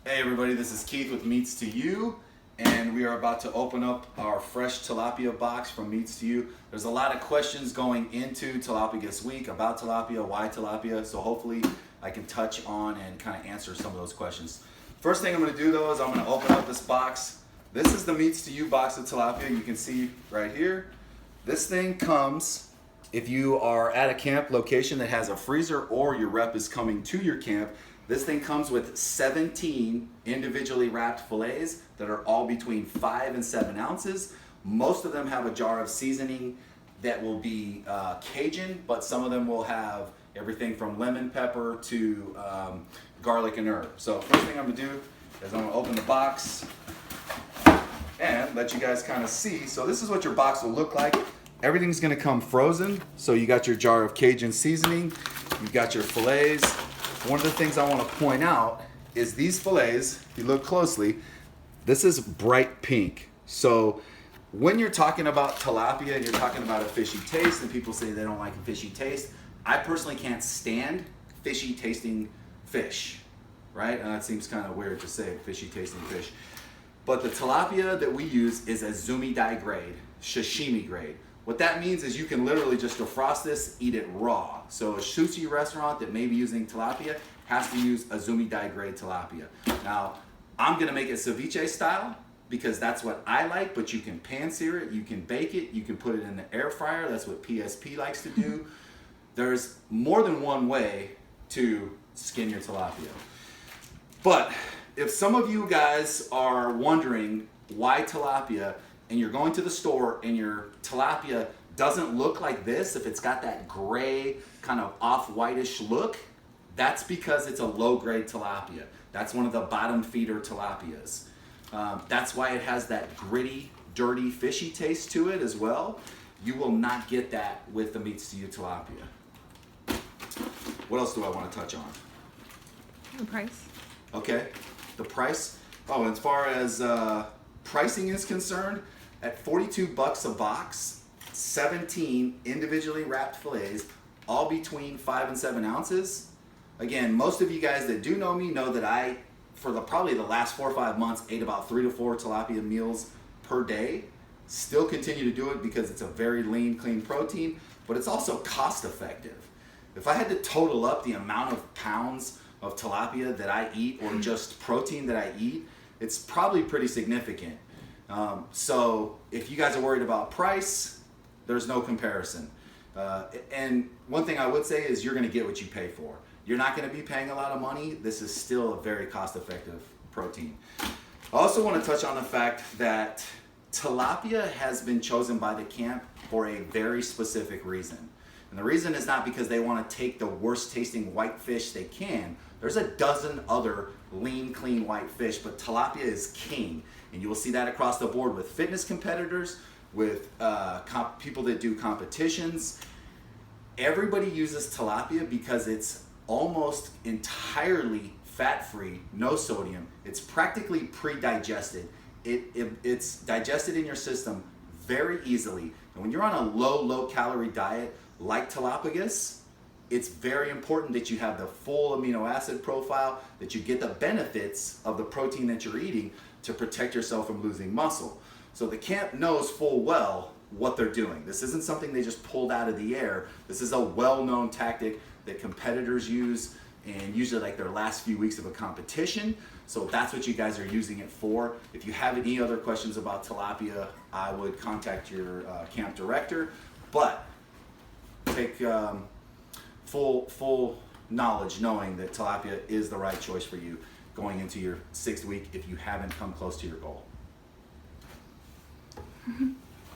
Hey everybody, this is Keith with Meats2u, and we are about to open up our fresh tilapia box from Meats2u. There's a lot of questions going into Tilapia Week about tilapia, why tilapia, so hopefully I can touch on and kind of answer some of those questions. First thing I'm going to do though is I'm going to open up this box. This is the Meats2u box of tilapia. You can see right here. This thing comes, if you are at a camp location that has a freezer or your rep is coming to your camp, this thing comes with 17 individually wrapped fillets that are all between 5 and 7 ounces. Most of them have a jar of seasoning that will be Cajun, but some of them will have everything from lemon pepper to garlic and herb. So first thing I'm gonna do is I'm gonna open the box and let you guys kind of see. So this is what your box will look like. Everything's gonna come frozen. So you got your jar of Cajun seasoning, you've got your fillets. One of the things I want to point out is these fillets, if you look closely, this is bright pink. So when you're talking about tilapia and you're talking about a fishy taste, and people say they don't like a fishy taste, I personally can't stand fishy tasting fish, right? And that seems kind of weird to say, fishy tasting fish. But the tilapia that we use is izumidai grade, sashimi grade. What that means is you can literally just defrost this, eat it raw. So a sushi restaurant that may be using tilapia has to use izumidai grade tilapia. Now, I'm gonna make it ceviche style because that's what I like, but you can pan sear it, you can bake it, you can put it in the air fryer. That's what PSP likes to do. There's more than one way to skin your tilapia. But if some of you guys are wondering why tilapia, and you're going to the store and your tilapia doesn't look like this, if it's got that gray kind of off-whitish look, that's because it's a low-grade tilapia. That's one of the bottom feeder tilapias. That's why it has that gritty, dirty, fishy taste to it as well. You will not get that with the Meats2u tilapia. What else do I want to touch on? The price. Okay, the price. Oh, as far as pricing is concerned, at 42 bucks a box, 17 individually wrapped fillets, all between 5 and 7 ounces. Again, most of you guys that do know me know that I, for probably the last 4 or 5 months, ate about 3 to 4 tilapia meals per day. Still continue to do it because it's a very lean, clean protein, but it's also cost effective. If I had to total up the amount of pounds of tilapia that I eat, or just protein that I eat, it's probably pretty significant. So if you guys are worried about price, there's no comparison. And one thing I would say is you're gonna get what you pay for. You're not gonna be paying a lot of money. This is still a very cost-effective protein. I also wanna touch on the fact that tilapia has been chosen by the camp for a very specific reason. And the reason is not because they wanna take the worst tasting white fish they can. There's a dozen other lean, clean white fish, but tilapia is king. And you will see that across the board with fitness competitors, with people that do competitions. Everybody uses tilapia because it's almost entirely fat-free, no sodium. It's practically pre-digested. It's digested in your system very easily. And when you're on a low calorie diet like tilapia, it's very important that you have the full amino acid profile, that you get the benefits of the protein that you're eating to protect yourself from losing muscle. So the camp knows full well what they're doing. This isn't something they just pulled out of the air. This is a well-known tactic that competitors use, and usually like their last few weeks of a competition. So that's what you guys are using it for. If you have any other questions about tilapia, I would contact your camp director. But take full knowledge knowing that tilapia is the right choice for you going into your 6th week if you haven't come close to your goal.